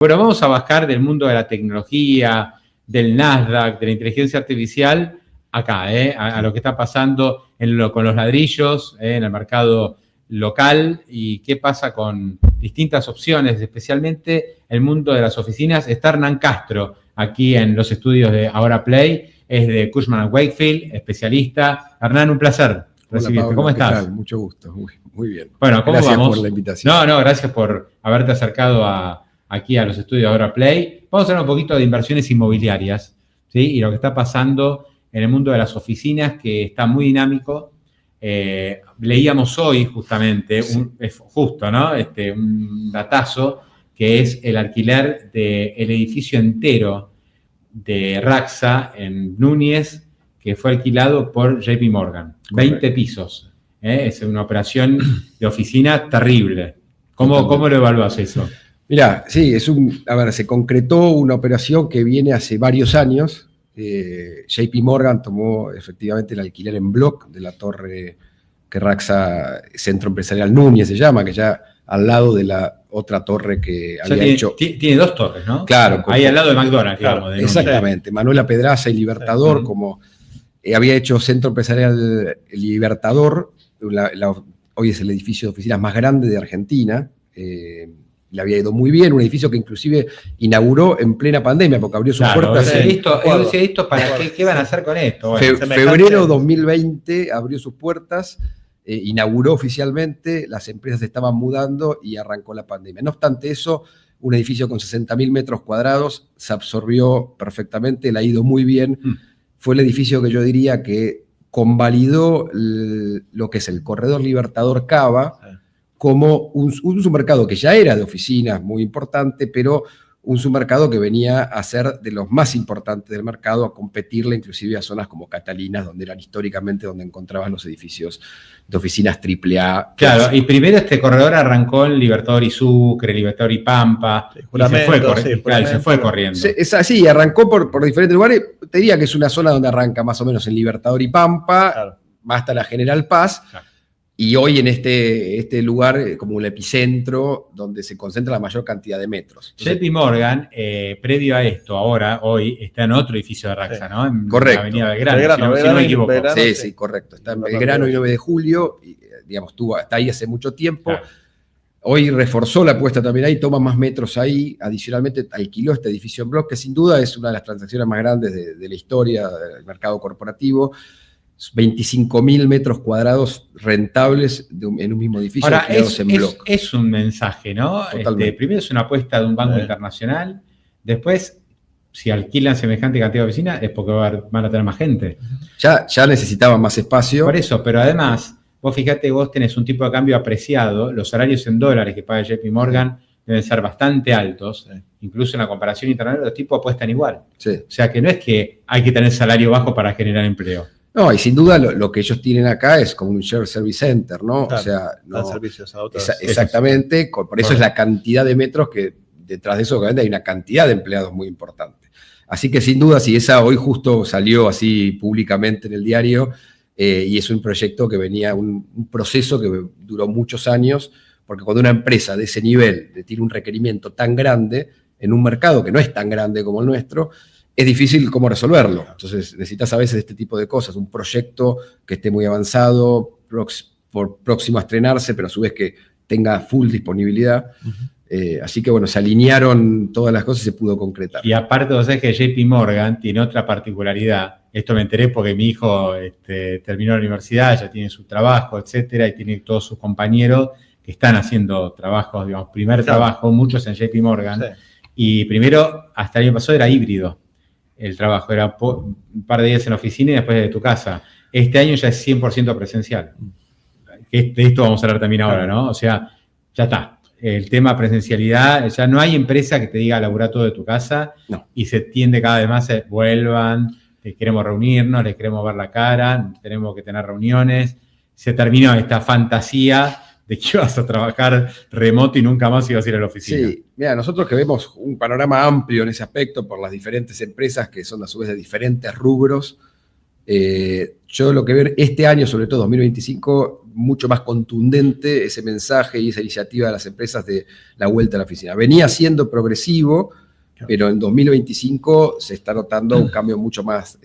Bueno, vamos a bajar del mundo de la tecnología, del Nasdaq, de la inteligencia artificial, acá, a lo que está pasando con los ladrillos, en el mercado local y qué pasa con distintas opciones, especialmente el mundo de las oficinas. Está Hernán Castro aquí en los estudios de Ahora Play, es de Cushman & Wakefield, especialista. Hernán, un placer recibirte. Pablo, ¿Cómo estás? ¿Qué tal? Mucho gusto, muy bien. Bueno, ¿cómo gracias vamos? Por la invitación. No, gracias por haberte acercado aquí a los estudios de Ahora Play. Vamos a hablar un poquito de inversiones inmobiliarias, ¿sí? Y lo que está pasando en el mundo de las oficinas, que está muy dinámico. Leíamos hoy justamente, Sí. un datazo, que es el alquiler del edificio entero de Raxa en Núñez, que fue alquilado por JP Morgan. Correcto. 20 pisos. Es una operación de oficina terrible. ¿Cómo lo evaluás eso? Mirá, sí, se concretó una operación que viene hace varios años. JP Morgan tomó efectivamente el alquiler en block de la torre que Raxa, Centro Empresarial Núñez se llama, que ya al lado de la otra torre que había hecho. Tiene dos torres, ¿no? Claro. Ahí al lado de McDonald's, digamos. De exactamente, Manuela Pedraza y Libertador, como había hecho Centro Empresarial Libertador, hoy es el edificio de oficinas más grande de Argentina. Le había ido muy bien, un edificio que inclusive inauguró en plena pandemia, porque abrió sus puertas. ¿Esto para qué van a hacer con esto? Bueno, febrero 2020 abrió sus puertas, inauguró oficialmente, las empresas estaban mudando y arrancó la pandemia. No obstante eso, un edificio con 60.000 metros cuadrados se absorbió perfectamente, le ha ido muy bien. Fue el edificio que yo diría que convalidó lo que es el corredor Libertador Cava, como un submercado que ya era de oficinas muy importante, pero un submercado que venía a ser de los más importantes del mercado, a competirle inclusive a zonas como Catalinas, donde eran históricamente donde encontraban los edificios de oficinas AAA. Claro, y primero este corredor arrancó en Libertador y Sucre, Libertador y Pampa, y se fue corriendo. Es así, arrancó por diferentes lugares. Te diría que es una zona donde arranca más o menos en Libertador y Pampa, va hasta la General Paz. Claro. Y hoy en este lugar, como el epicentro, donde se concentra la mayor cantidad de metros. JP Morgan, previo a esto, hoy está en otro edificio de Raxa, ¿no? En correcto. la Avenida Belgrano, si no me equivoco. Sí, correcto. Está en Belgrano y 9 de julio, y, digamos, está ahí hace mucho tiempo. Claro. Hoy reforzó la apuesta también ahí, toma más metros ahí. Adicionalmente, alquiló este edificio en bloque, que sin duda es una de las transacciones más grandes de la historia del mercado corporativo. 25.000 metros cuadrados rentables en un mismo edificio. Ahora, es un mensaje, ¿no? Primero es una apuesta de un banco internacional, después, si alquilan semejante cantidad de oficinas, es porque van a tener más gente. Ya necesitaban más espacio. Por eso, pero además, vos tenés un tipo de cambio apreciado, los salarios en dólares que paga JP Morgan deben ser bastante altos, incluso en la comparación internacional, los tipos apuestan igual. Sí. O sea, que no es que hay que tener salario bajo para generar empleo. No, y sin duda lo que ellos tienen acá es como un shared service center, ¿no? Claro, o sea, dan servicios a otros. Exactamente, por eso es la cantidad de metros que detrás de eso obviamente hay una cantidad de empleados muy importante. Así que sin duda, si esa hoy justo salió así públicamente en el diario, y es un proyecto que venía, un proceso que duró muchos años, porque cuando una empresa de ese nivel tiene un requerimiento tan grande en un mercado que no es tan grande como el nuestro, es difícil cómo resolverlo. Entonces necesitas a veces este tipo de cosas, un proyecto que esté muy avanzado, próximo a estrenarse, pero a su vez que tenga full disponibilidad. Así que bueno, se alinearon todas las cosas y se pudo concretar. Y aparte, vos sabés que JP Morgan tiene otra particularidad. Esto me enteré porque mi hijo terminó la universidad, ya tiene su trabajo, etcétera, y tiene todos sus compañeros que están haciendo trabajos, digamos, trabajo, muchos en JP Morgan. Sí. Y primero, hasta el año pasado era híbrido. El trabajo era un par de días en la oficina y después de tu casa. Este año ya es 100% presencial. De esto vamos a hablar también ahora, ¿no? O sea, ya está. El tema presencialidad, ya no hay empresa que te diga laburar todo de tu casa. No. Y se tiende cada vez más a vuelvan, queremos reunirnos, les queremos ver la cara, tenemos que tener reuniones. Se terminó esta fantasía de que ibas a trabajar remoto y nunca más ibas a ir a la oficina. Sí, mira, nosotros que vemos un panorama amplio en ese aspecto por las diferentes empresas que son a su vez de diferentes rubros, Yo lo que veo este año, sobre todo 2025, mucho más contundente ese mensaje y esa iniciativa de las empresas de la vuelta a la oficina. Venía siendo progresivo, pero en 2025 se está notando un cambio mucho más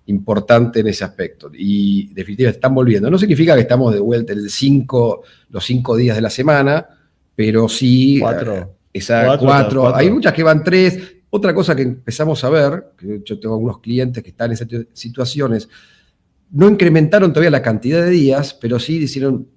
importante en ese aspecto. Y definitivamente están volviendo. No significa que estamos de vuelta los 5 días de la semana, pero sí... 4. Hay muchas que van 3. Otra cosa que empezamos a ver, que yo tengo algunos clientes que están en esas situaciones, no incrementaron todavía la cantidad de días, pero sí hicieron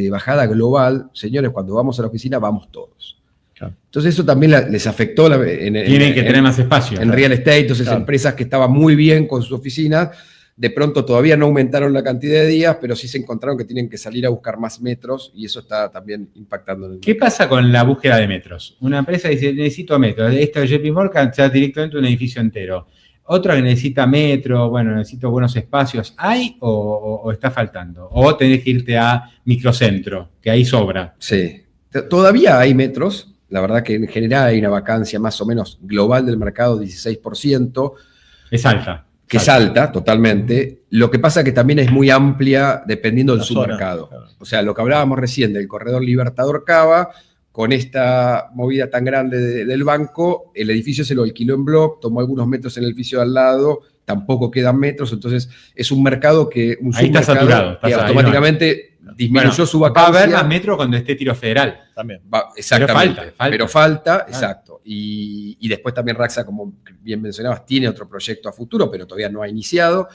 bajada global. Señores, cuando vamos a la oficina, vamos todos. Claro. Entonces eso también les afectó. Tienen que tener más espacio. En real estate, entonces empresas que estaban muy bien con sus oficinas, de pronto todavía no aumentaron la cantidad de días, pero sí se encontraron que tienen que salir a buscar más metros y eso está también impactando en el ¿Qué pasa con la búsqueda de metros? Una empresa dice, necesito metros. Esto de JP Morgan se da directamente un edificio entero. Otra que necesita metro, bueno, necesito buenos espacios. ¿Hay o está faltando? O tenés que irte a microcentro, que ahí sobra. Sí, todavía hay metros. La verdad que en general hay una vacancia más o menos global del mercado, 16%. Es alta. Que es alta, totalmente. Lo que pasa es que también es muy amplia dependiendo del submercado. Claro. O sea, lo que hablábamos recién del corredor Libertador Cava, con esta movida tan grande del banco, el edificio se lo alquiló en block, tomó algunos metros en el edificio de al lado, tampoco quedan metros, entonces es un mercado que... Ahí está saturado. Que automáticamente disminuyó su vacancia. Va a haber más metro cuando esté Tiro Federal. También. Exactamente. Pero falta, exacto. Y después también Raxa, como bien mencionabas, tiene otro proyecto a futuro, pero todavía no ha iniciado.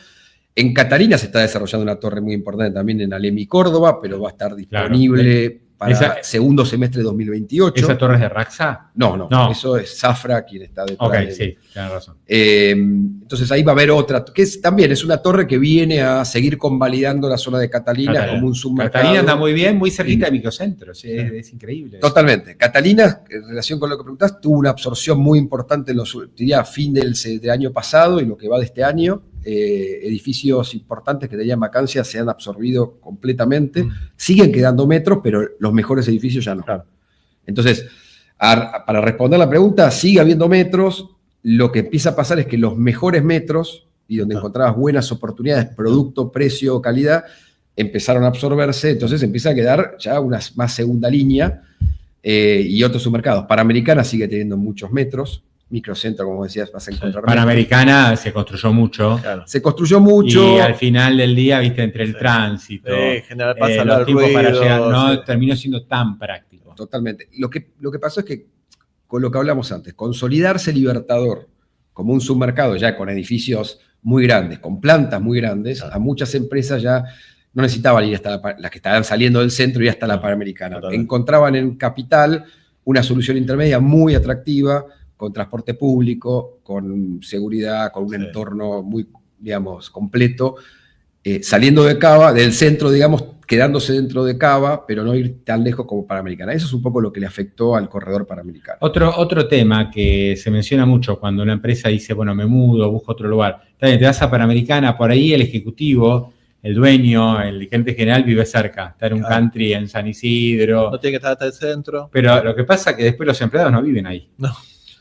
En Catalina se está desarrollando una torre muy importante también en Alem Córdoba, pero va a estar disponible para segundo semestre de 2028. ¿Esa torre es de Raxa? No. Eso es Zafra quien está detrás. Ok, sí, tienes razón. Entonces ahí va a haber otra, que también es una torre que viene a seguir convalidando la zona de Catalina como un submercado. Catalina anda muy bien, muy cerquita de microcentros, es increíble. Totalmente. Catalina, en relación con lo que preguntás, tuvo una absorción muy importante en a fin del año pasado y lo que va de este año. Edificios importantes que tenían vacancia se han absorbido completamente. Siguen quedando metros, pero los mejores edificios ya no. Claro. Entonces, para responder la pregunta, sigue habiendo metros. Lo que empieza a pasar es que los mejores metros, y donde encontrabas buenas oportunidades, producto, precio, calidad, empezaron a absorberse. Entonces empieza a quedar ya una más segunda línea y otros submercados. Panamericana sigue teniendo muchos metros. Microcentro, como decías, vas a encontrar. Panamericana se construyó mucho. Claro. Se construyó mucho. Y al final del día, viste, entre el tránsito, general pasa los tiempos para llegar, no terminó siendo tan práctico. Totalmente. Lo que pasó es que, con lo que hablamos antes, consolidarse Libertador como un submercado ya con edificios muy grandes, con plantas muy grandes, a muchas empresas ya no necesitaban ir hasta las que estaban saliendo del centro y hasta la Panamericana. Encontraban en Capital una solución intermedia muy atractiva, con transporte público, con seguridad, con un entorno muy, digamos, completo, saliendo de Cava, del centro, digamos, quedándose dentro de Cava, pero no ir tan lejos como Panamericana. Eso es un poco lo que le afectó al corredor Panamericano. Otro tema que se menciona mucho cuando una empresa dice, bueno, me mudo, busco otro lugar. Te vas a Panamericana, por ahí el ejecutivo, el dueño, el gerente general vive cerca, está en un country en San Isidro. No tiene que estar hasta el centro. Pero lo que pasa es que después los empleados no viven ahí. No.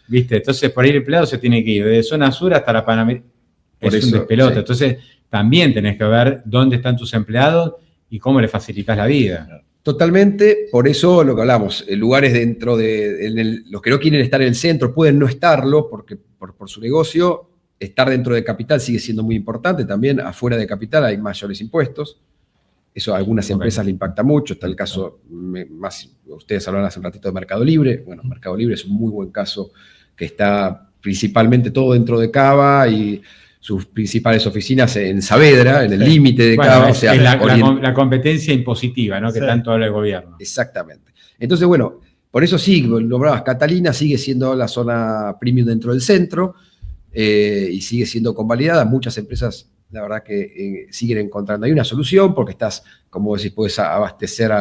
¿Viste? Entonces, por ahí el empleado se tiene que ir desde zona sur hasta la Panamericana. Es un despelote. Sí. Entonces, también tenés que ver dónde están tus empleados y cómo les facilitas la vida. Totalmente, por eso lo que hablamos, lugares dentro de los que no quieren estar en el centro pueden no estarlo porque por su negocio. Estar dentro de Capital sigue siendo muy importante. También afuera de Capital hay mayores impuestos. Eso a algunas empresas le impacta mucho. Está el caso, ustedes hablaron hace un ratito de Mercado Libre. Bueno, Mercado Libre es un muy buen caso que está principalmente todo dentro de Cava y sus principales oficinas en Saavedra, en el límite de Cava. O sea, es la competencia impositiva, ¿no? Que tanto habla el gobierno. Exactamente. Entonces, bueno, por eso sí, lo hablabas, Catalina sigue siendo la zona premium dentro del centro y sigue siendo convalidada. Muchas empresas, la verdad que siguen encontrando ahí una solución porque estás, como decís, puedes abastecer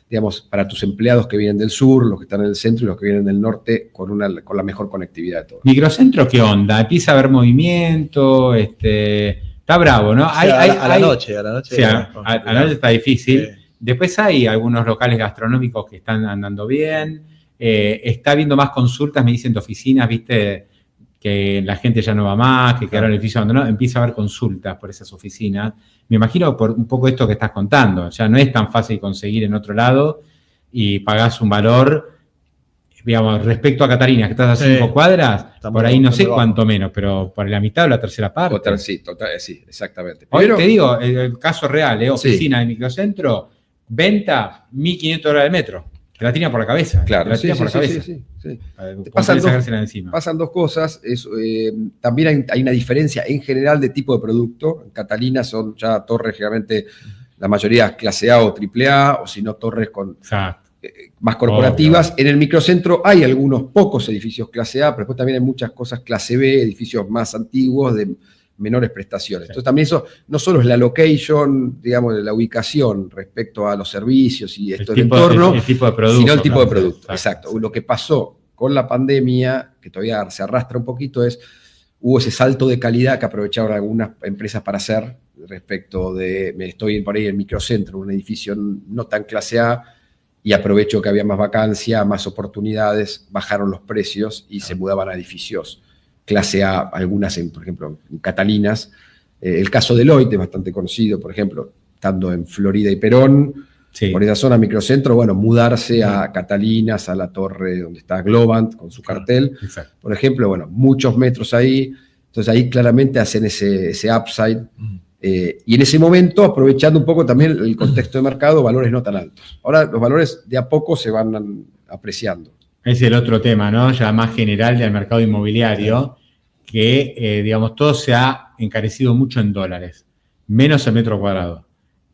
digamos, para tus empleados que vienen del sur, los que están en el centro y los que vienen del norte con la mejor conectividad de todo. ¿Microcentro qué onda? Empieza a haber movimiento, está bravo, ¿no? O sea, a la noche. Sí, a la noche está difícil. Sí. Después hay algunos locales gastronómicos que están andando bien. Está habiendo más consultas, me dicen, de oficinas, ¿viste? que la gente ya no va más, que quedaron el edificio abandonado, empieza a haber consultas por esas oficinas. Me imagino por un poco esto que estás contando. Ya no es tan fácil conseguir en otro lado y pagás un valor, digamos, respecto a Catalina, que estás a 5 cuadras, por ahí no sé cuánto menos, pero por la mitad o la tercera parte. Sí, exactamente. Hoy te digo, el caso real, oficina de microcentro, venta, $1.500 el metro. Te la tira por la cabeza. Claro, sí. Pasan dos cosas. También hay una diferencia en general de tipo de producto. En Catalina son ya torres generalmente, la mayoría clase A o triple A, o si no torres con más corporativas. En el microcentro hay algunos pocos edificios clase A, pero después también hay muchas cosas clase B, edificios más antiguos de menores prestaciones. Entonces también eso no solo es la location, digamos, la ubicación respecto a los servicios y esto del entorno, el tipo de producto, sino el tipo de producto. Exacto. Lo que pasó con la pandemia, que todavía se arrastra un poquito, hubo ese salto de calidad que aprovecharon algunas empresas para hacer respecto de, estoy por ahí en el microcentro, un edificio no tan clase A, y aprovecho que había más vacancia, más oportunidades, bajaron los precios y se mudaban a edificios clase A, algunas, por ejemplo, en Catalinas. El caso de Deloitte es bastante conocido, por ejemplo, estando en Florida y Perón, por esa zona microcentro, bueno, mudarse a Catalinas, a la torre donde está Globant con su cartel, por ejemplo, bueno, muchos metros ahí, entonces ahí claramente hacen ese upside, y en ese momento, aprovechando un poco también el contexto de mercado, valores no tan altos. Ahora los valores de a poco se van apreciando. Es el otro tema, ¿no? Ya más general del mercado inmobiliario, que, digamos, todo se ha encarecido mucho en dólares, menos el metro cuadrado,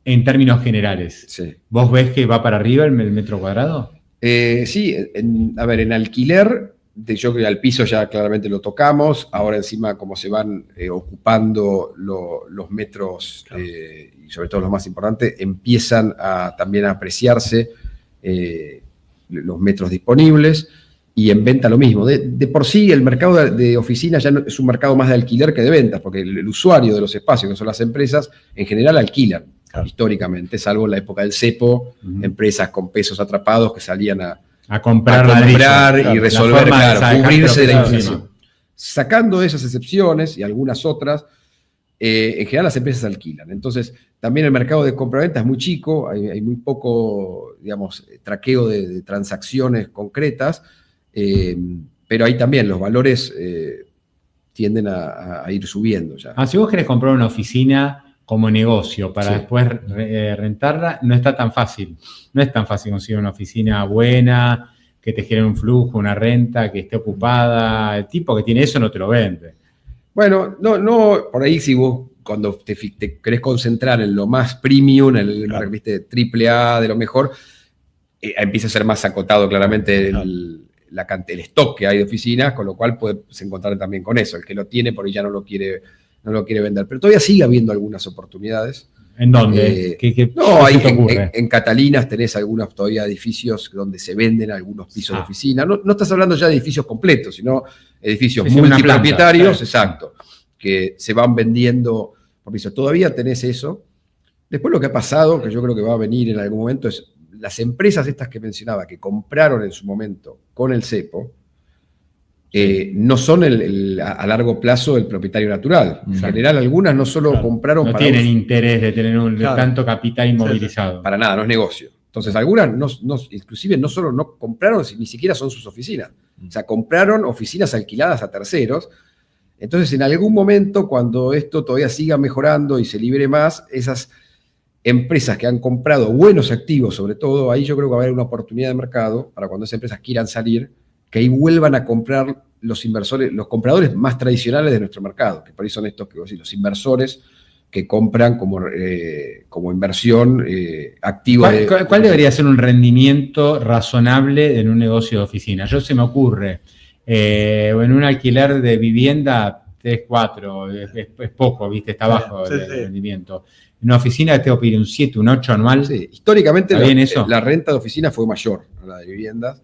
en términos generales. Sí. ¿Vos ves que va para arriba el metro cuadrado? Sí, en alquiler, yo creo que al piso ya claramente lo tocamos, ahora encima como se van ocupando los metros, y sobre todo los más importantes, empiezan también a apreciarse los metros disponibles, y en venta lo mismo. De por sí, el mercado de oficinas ya no, es un mercado más de alquiler que de ventas, porque el usuario de los espacios, que son las empresas, en general alquilan, históricamente, salvo en la época del cepo, empresas con pesos atrapados que salían a comprar y resolver, cubrirse de la inflación. Sacando esas excepciones y algunas otras, en general las empresas alquilan. Entonces, también el mercado de compra-venta es muy chico, hay muy poco, digamos, traqueo de transacciones concretas, pero ahí también los valores tienden a ir subiendo ya. Si vos querés comprar una oficina como negocio para después rentarla, no está tan fácil. No es tan fácil conseguir una oficina buena, que te genere un flujo, una renta, que esté ocupada. El tipo que tiene eso no te lo vende. Bueno, no, por ahí si vos cuando te querés concentrar en lo más premium, en el triple A de lo mejor, empieza a ser más acotado claramente el stock que hay de oficinas, con lo cual puedes encontrar también con eso. El que lo tiene por ahí ya no lo quiere vender. Pero todavía sigue habiendo algunas oportunidades. ¿En dónde? En Catalinas tenés algunos todavía edificios donde se venden algunos pisos de oficina. No estás hablando ya de edificios completos, sino edificios multipropietarios, exacto, que se van vendiendo por piso. Todavía tenés eso. Después lo que ha pasado, que yo creo que va a venir en algún momento, es las empresas estas que mencionaba, que compraron en su momento con el cepo, no son a largo plazo el propietario natural. En general, algunas no solo compraron para... No tienen interés de tener tanto capital inmovilizado. Para nada, no es negocio. Entonces, algunas inclusive no solo no compraron, ni siquiera son sus oficinas. O sea, compraron oficinas alquiladas a terceros. Entonces, en algún momento, cuando esto todavía siga mejorando y se libere más, esas empresas que han comprado buenos activos, sobre todo, ahí yo creo que va a haber una oportunidad de mercado para cuando esas empresas quieran salir, que ahí vuelvan a comprar los compradores más tradicionales de nuestro mercado, que por ahí son estos que vos decís, los inversores que compran como inversión activa. ¿Cuál debería ser un rendimiento razonable en un negocio de oficina? Yo se me ocurre, en un alquiler de vivienda, 3, 4, es poco, ¿viste? Está bajo el rendimiento. En una oficina tengo que pedir un 7, un 8 anual. Sí, históricamente la renta de oficina fue mayor a la de viviendas.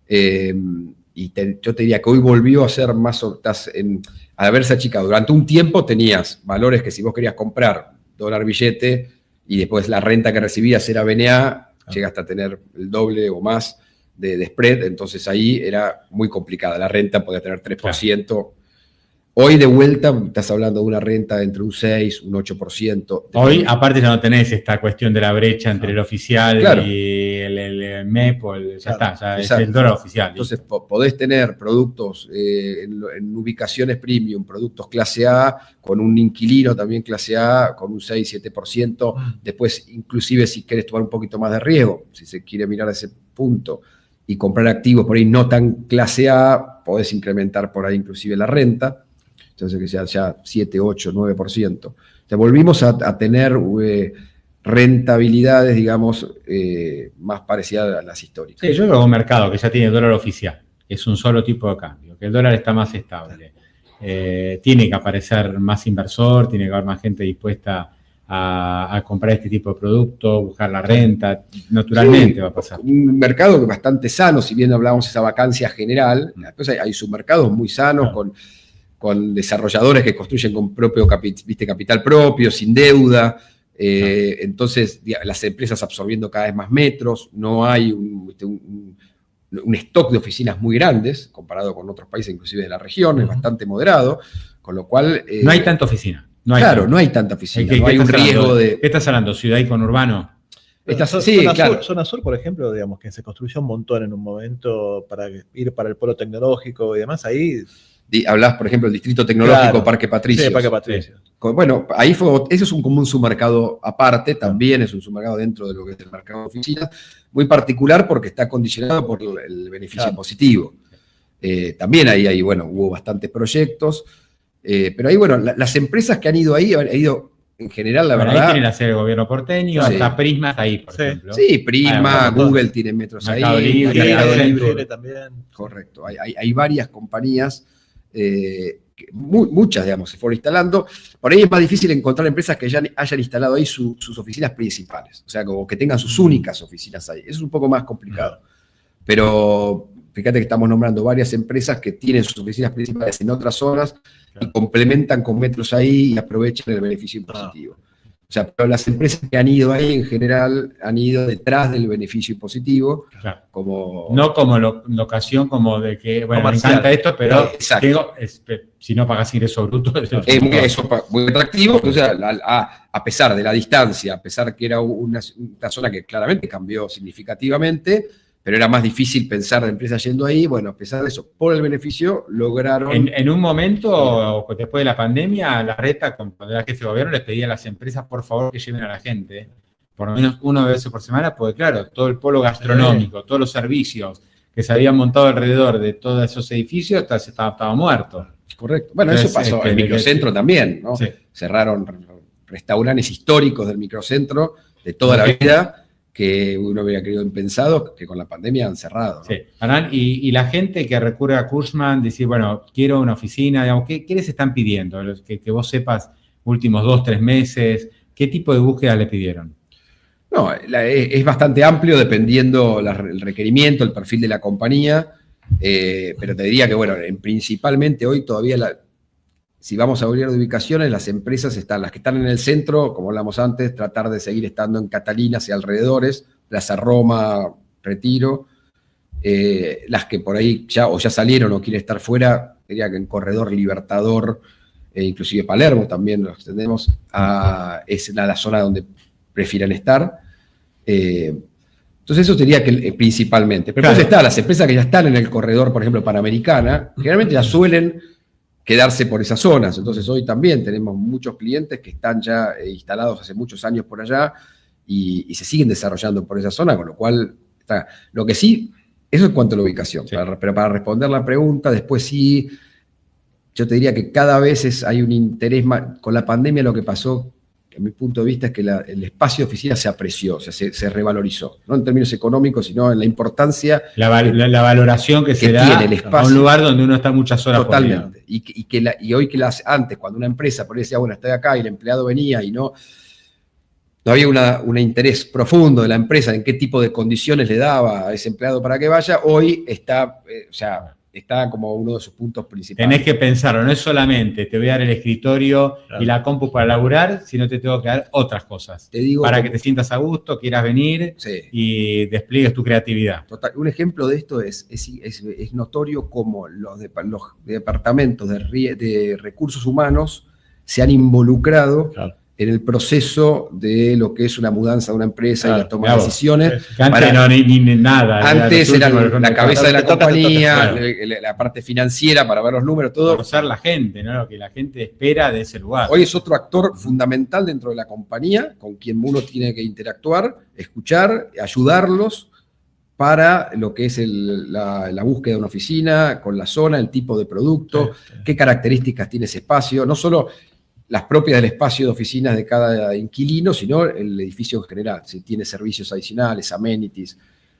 Yo te diría que hoy volvió a ser más, al haberse achicado. Durante un tiempo tenías valores que si vos querías comprar dólar billete y después la renta que recibías era BNA, llegaste a tener el doble o más de spread, entonces ahí era muy complicada. La renta podía tener 3%. Hoy de vuelta estás hablando de una renta de entre un 6, un 8%. Hoy, aparte, ya no tenés esta cuestión de la brecha entre el oficial Claro. y el MEP, ya está, ya es el dólar oficial. Entonces podés tener productos en ubicaciones premium, productos clase A, con un inquilino también clase A, con un 6, 7%. Después, inclusive si querés tomar un poquito más de riesgo, si se quiere mirar a ese punto, y comprar activos por ahí no tan clase A, podés incrementar por ahí inclusive la renta. Entonces que sea ya 7, 8, 9%. O sea, volvimos a tener rentabilidades, digamos, más parecidas a las históricas. Sí, yo creo que un mercado que ya tiene dólar oficial, es un solo tipo de cambio, que el dólar está más estable. Tiene que aparecer más inversor, tiene que haber más gente dispuesta a comprar este tipo de producto, buscar la renta, naturalmente sí, va a pasar. Un mercado bastante sano, si bien hablábamos de esa vacancia general, después hay submercados muy sanos, claro, con desarrolladores que construyen con propio capital propio, sin deuda. Entonces, las empresas absorbiendo cada vez más metros, no hay un stock de oficinas muy grandes, comparado con otros países, inclusive de la región, es bastante moderado, con lo cual... no hay tanta oficina. No hay tanta oficina, no hay un riesgo de... ¿Qué estás hablando? ¿Ciudad y conurbano? Sí, claro. Zona Sur, por ejemplo, digamos, que se construyó un montón en un momento para ir para el polo tecnológico y demás, ahí... Hablás, por ejemplo, el Distrito Tecnológico, claro, Parque Patricios. Sí, Parque Patricios. Bueno, ahí eso es como un submercado aparte, también es un submercado dentro de lo que es el mercado de oficinas, muy particular porque está condicionado por el beneficio, claro, positivo. También ahí, bueno, hubo bastantes proyectos, pero ahí, bueno, las empresas que han ido ahí, en general, la verdad... Ahí tiene la sede del gobierno porteño, sí, hasta Prisma está ahí, por ejemplo. Sí, Prisma, Google tiene metros Mercado ahí. Libre, Libre también. Correcto, hay varias compañías... muchas, digamos, se fueron instalando. Por ahí es más difícil encontrar empresas que ya hayan instalado ahí sus oficinas principales, o sea, como que tengan sus únicas oficinas ahí. Eso es un poco más complicado. Pero fíjate que estamos nombrando varias empresas que tienen sus oficinas principales en otras zonas, claro, y complementan con metros ahí y aprovechan el beneficio impositivo. O sea, pero las empresas que han ido ahí en general han ido detrás del beneficio impositivo, claro, como... No como locación, como de que, bueno, comercial, me encanta esto, pero si no pagas ingreso bruto... Es muy atractivo, o sea, a pesar de la distancia, a pesar que era una zona que claramente cambió significativamente, pero era más difícil pensar de empresas yendo ahí, bueno, a pesar de eso, por el beneficio, lograron... En un momento, después de la pandemia, la Reta, cuando era jefe de gobierno, les pedía a las empresas, por favor, que lleven a la gente, por lo menos 1 veces por semana, porque claro, todo el polo gastronómico, todos los servicios que se habían montado alrededor de todos esos edificios, estaba muerto. Correcto. Bueno, entonces, eso pasó en el microcentro también, ¿no? Sí. Cerraron restaurantes históricos del microcentro de toda la vida, que uno hubiera querido impensado, que con la pandemia han cerrado, ¿no? Sí, y la gente que recurre a Cushman, decir, bueno, quiero una oficina, digamos, ¿qué les están pidiendo? Que vos sepas, últimos 2, 3 meses, ¿qué tipo de búsqueda le pidieron? No, es bastante amplio dependiendo el requerimiento, el perfil de la compañía, pero te diría que, bueno, principalmente hoy todavía si vamos a hablar de ubicaciones, las empresas están, las que están en el centro, como hablamos antes, tratar de seguir estando en Catalinas y alrededores, Plaza Roma, Retiro, las que por ahí ya salieron o quieren estar fuera, diría que en Corredor Libertador, inclusive Palermo también lo extendemos, es la zona donde prefieren estar. Entonces eso diría que principalmente. Pero después están las empresas que ya están en el corredor, por ejemplo, Panamericana, generalmente ya suelen quedarse por esas zonas. Entonces hoy también tenemos muchos clientes que están ya instalados hace muchos años por allá y se siguen desarrollando por esa zona, con lo cual, lo que sí, eso en cuanto a la ubicación. Sí. Pero para responder la pregunta, después sí, yo te diría que cada vez hay un interés más. Con la pandemia lo que pasó, en mi punto de vista, es que el espacio de oficina se apreció, o sea, se revalorizó, no en términos económicos, sino en la importancia... La valoración que se da tiene el espacio, a un lugar donde uno está muchas horas. Totalmente. Y hoy antes, cuando una empresa por ahí decía, bueno, estoy acá, y el empleado venía y no había un interés profundo de la empresa en qué tipo de condiciones le daba a ese empleado para que vaya, hoy está, está como uno de sus puntos principales. Tenés que pensarlo, no es solamente te voy a dar el escritorio y la compu para laburar, sino te tengo que dar otras cosas. Te digo para que te sientas a gusto, quieras venir y despliegues tu creatividad. Total, un ejemplo de esto es notorio cómo los departamentos de recursos humanos se han involucrado en el proceso de lo que es una mudanza de una empresa y la toma de decisiones. Antes no, ni nada. Antes era la cabeza de la compañía, la parte financiera para ver los números, todo. Conocer la gente, ¿no? Lo que la gente espera de ese lugar. Hoy es otro actor fundamental dentro de la compañía, con quien uno tiene que interactuar, escuchar, ayudarlos para lo que es la búsqueda de una oficina, con la zona, el tipo de producto, qué características tiene ese espacio, no solo las propias del espacio de oficinas de cada inquilino, sino el edificio en general, si tiene servicios adicionales, amenities.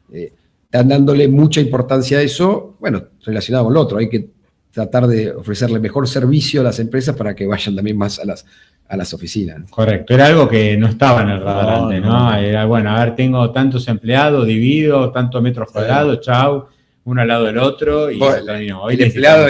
Están dándole mucha importancia a eso, bueno, relacionado con lo otro, hay que tratar de ofrecerle mejor servicio a las empresas para que vayan también más a las oficinas. Correcto, era algo que no estaba en el radar antes, ¿no? Era, bueno, a ver, tengo tantos empleados, divido, tantos metros cuadrados, chau, uno al lado del otro, y terminó. Hoy el empleado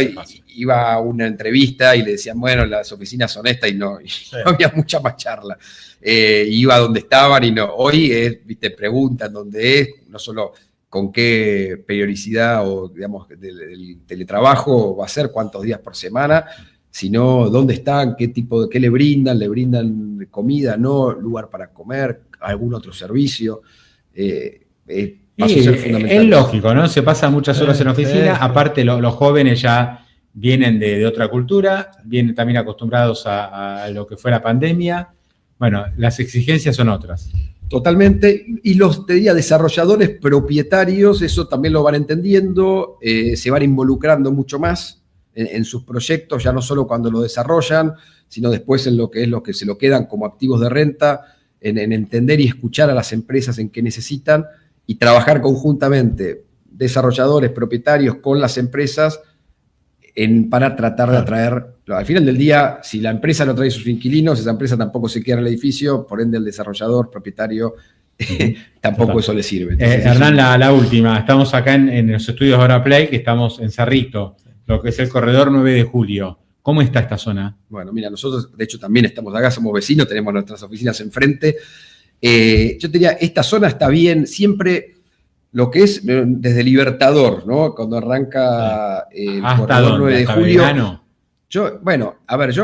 iba a una entrevista y le decían, bueno, las oficinas son estas, y no había mucha más charla. Iba donde estaban y no. Hoy viste, preguntan dónde es, no solo con qué periodicidad o, digamos, del teletrabajo va a ser, cuántos días por semana, sino dónde están, qué le brindan comida, no, lugar para comer, algún otro servicio. Es lógico, ¿no? Se pasan muchas horas en oficina, aparte los jóvenes ya vienen de otra cultura, vienen también acostumbrados a lo que fue la pandemia. Bueno, las exigencias son otras. Totalmente, y los, te diría, desarrolladores propietarios, eso también lo van entendiendo, se van involucrando mucho más en sus proyectos, ya no solo cuando lo desarrollan, sino después en lo que se lo quedan como activos de renta, en entender y escuchar a las empresas en qué necesitan y trabajar conjuntamente, desarrolladores, propietarios con las empresas, para tratar de atraer. Al final del día, si la empresa no trae sus inquilinos, esa empresa tampoco se queda en el edificio, por ende el desarrollador, propietario, tampoco eso le sirve. Entonces, Hernán, la última. Estamos acá en los estudios Oraplay, que estamos en Cerrito, lo que es el corredor 9 de julio. ¿Cómo está esta zona? Bueno, mira, nosotros de hecho también estamos acá, somos vecinos, tenemos nuestras oficinas enfrente. Yo te diría, esta zona está bien, siempre lo que es desde Libertador, ¿no? Cuando arranca el corredor 9 de julio. Yo,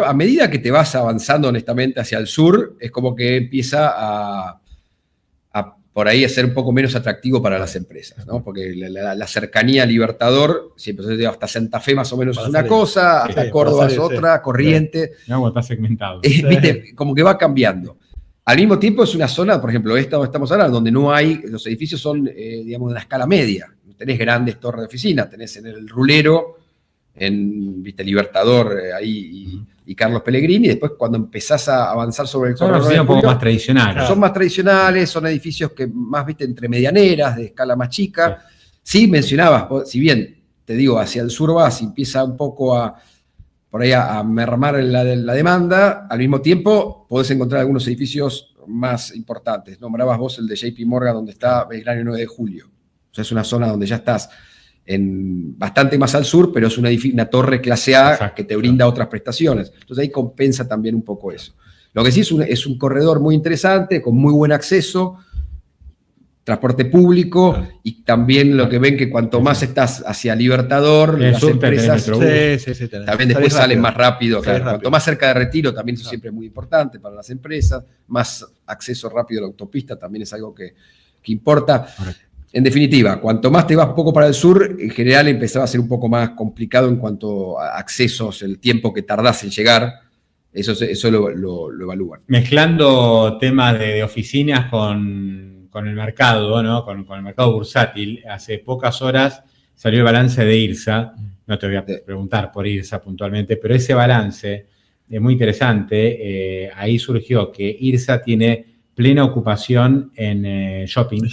a medida que te vas avanzando honestamente hacia el sur, es como que empieza a por ahí a ser un poco menos atractivo para las empresas, ¿no? Porque la cercanía a Libertador, siempre hasta Santa Fe más o menos es una cosa, hasta Córdoba es otra, Corrientes. No, está segmentado. Viste, como que va cambiando. Al mismo tiempo es una zona, por ejemplo, esta donde estamos hablando, donde no hay, los edificios son, digamos, de una escala media. Tenés grandes torres de oficina, tenés en el Rulero, viste, Libertador ahí y Carlos Pellegrini, y después cuando empezás a avanzar sobre el corredor. Son un poco más tradicionales. Son más tradicionales, son edificios que más, viste, entre medianeras, de escala más chica. Sí, mencionabas, si bien, te digo, hacia el sur vas y empieza un poco por ahí a mermar la demanda, al mismo tiempo podés encontrar algunos edificios más importantes. Nombrabas vos el de JP Morgan, donde está Belgrano 9 de Julio. O sea, es una zona donde ya estás bastante más al sur, pero es una torre clase A que te brinda otras prestaciones. Entonces ahí compensa también un poco eso. Lo que sí es un corredor muy interesante, con muy buen acceso, transporte público, y también lo que ven que cuanto más estás hacia Libertador, las empresas también después salen más rápido. Claro. Cuanto más cerca de Retiro, también eso siempre es muy importante para las empresas. Más acceso rápido a la autopista también es algo que importa. En definitiva, cuanto más te vas un poco para el sur, en general empezaba a ser un poco más complicado en cuanto a accesos, el tiempo que tardás en llegar, eso lo evalúan. Mezclando temas de oficinas con el mercado, ¿no? Con el mercado bursátil, hace pocas horas salió el balance de IRSA, no te voy a preguntar por IRSA puntualmente, pero ese balance es muy interesante, ahí surgió que IRSA tiene plena ocupación en shopping.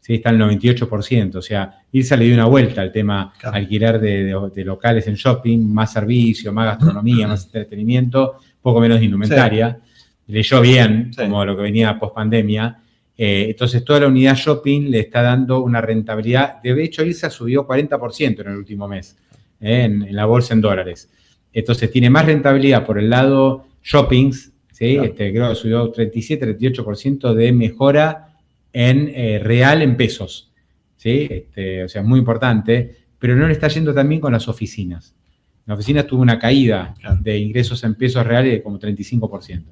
Sí, está el 98%, o sea, IRSA le dio una vuelta al tema alquiler de locales en shopping, más servicio, más gastronomía, más entretenimiento, poco menos de indumentaria. Leyó bien, como lo que venía post pandemia. Entonces, toda la unidad shopping le está dando una rentabilidad. De hecho, IRSA subió 40% en el último mes. en la bolsa en dólares. Entonces tiene más rentabilidad por el lado shoppings, ¿sí? Claro. Creo que subió 37-38% de mejora en real en pesos, ¿sí? O sea, muy importante, pero no le está yendo tan bien con las oficinas. La oficina tuvo una caída de ingresos en pesos reales de como 35%.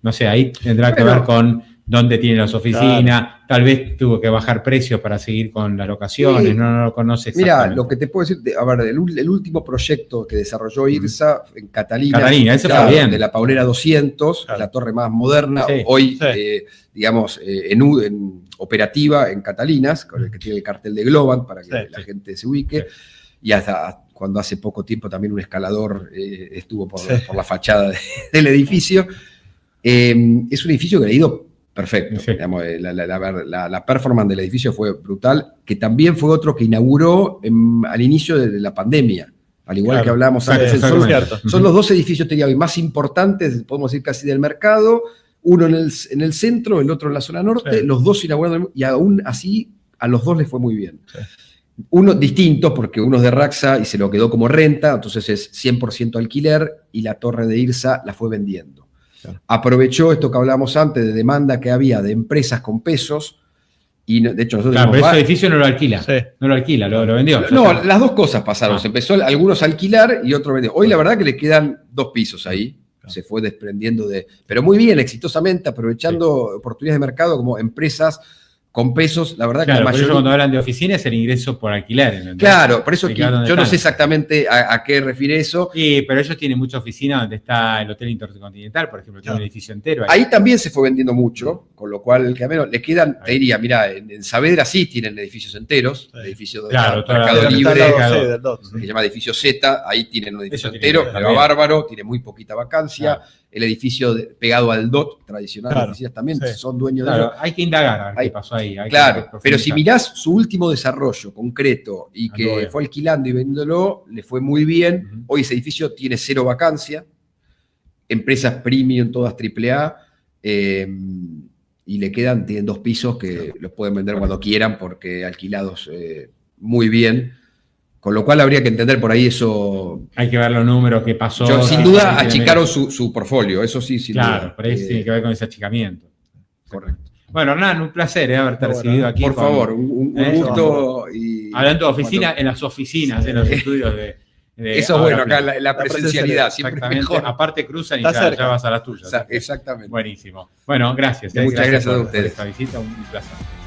No sé, ahí tendrá que ver con dónde tienen las oficinas, tal vez tuvo que bajar precios para seguir con las locaciones, Sí. no lo conoce exactamente. Mira, lo que te puedo decir, a ver, el último proyecto que desarrolló IRSA en Catalina, Catalina, ese fue bien. de la Paulera 200, Claro. la torre más moderna, Sí. hoy, Sí. digamos, en operativa en Catalinas, con el que tiene el cartel de Globant para que Sí, la sí. gente se ubique, Sí. y hasta cuando hace poco tiempo también un escalador estuvo por, Sí. por la fachada del edificio. Es un edificio que ha ido perfecto. Sí. Digamos, la performance del edificio fue brutal, que también fue otro que inauguró al inicio de la pandemia, al igual Claro. que hablábamos Sí, antes. eso es cierto. Son los dos edificios hoy más importantes, podemos decir casi del mercado, uno en el centro, el otro en la zona norte, Sí. los dos inauguraron, y aún así a los dos les fue muy bien. Sí. Uno distinto, porque uno es de Raxa y se lo quedó como renta, entonces es 100% alquiler, y la torre de IRSA la fue vendiendo. Claro. Aprovechó esto que hablábamos antes de demanda que había de empresas con pesos, y de hecho nosotros Claro, pero tenemos ese edificio no lo alquila. Sí. No lo alquila, lo vendió. ya no, está. las dos cosas pasaron. Ah. Se empezó algunos a alquilar y otros a vender. Hoy la verdad que le quedan 2 pisos ahí. Claro. Se fue desprendiendo de... Pero muy bien, exitosamente, aprovechando oportunidades de mercado como empresas con pesos. La verdad Claro, que la por eso mayoría... cuando hablan de oficina es el ingreso por alquiler. ¿entendés? Claro, por eso que Explicar dónde yo no están. sé exactamente a qué refiere eso. Pero ellos tienen mucha oficina donde está el Hotel Intercontinental, por ejemplo, tiene un Claro. edificio entero. Ahí también se fue vendiendo mucho, con lo cual, que a menos le quedan, te diría, mira, en Saavedra sí tienen edificios enteros, Sí. el edificio de Claro, toda la Mercado Mercado Libre, Está al Libre, lado, sí, del DOT. que se llama edificio Z, ahí tienen un edificio Eso tiene entero, que ver que va también. bárbaro, tiene muy poquita vacancia. Claro. El edificio pegado al DOT tradicional, Claro, las oficinas también sí. son dueños de Claro, ello. hay que indagar a ver Hay- qué pasó ahí. Hay que Claro, pero si profundizar. mirás su último desarrollo concreto y Anduvo que bien. fue alquilando y vendiéndolo, le fue muy bien. Ujú. Hoy ese edificio tiene 0 vacancia, empresas premium, todas AAA, y le tienen 2 pisos que los pueden vender cuando quieran porque alquilados muy bien. Con lo cual habría que entender por ahí eso. Hay que ver los números que pasó. Sin sí, duda sí, achicaron su portfolio, eso sí, sin Claro, duda. por ahí tiene que ver con ese achicamiento. Correcto. Bueno, Hernán, un placer haberte Bueno, recibido aquí. Por con- favor, un gusto. Y, Hablando de oficina, cuando- en las oficinas, en los estudios de Eso es bueno, acá Ahora, la presencialidad, siempre es exactamente. mejor. Aparte cruzan y Está ya cerca. vas a las tuyas. Exactamente. Buenísimo. Bueno, gracias. Muchas gracias a por ustedes. esta visita, un placer.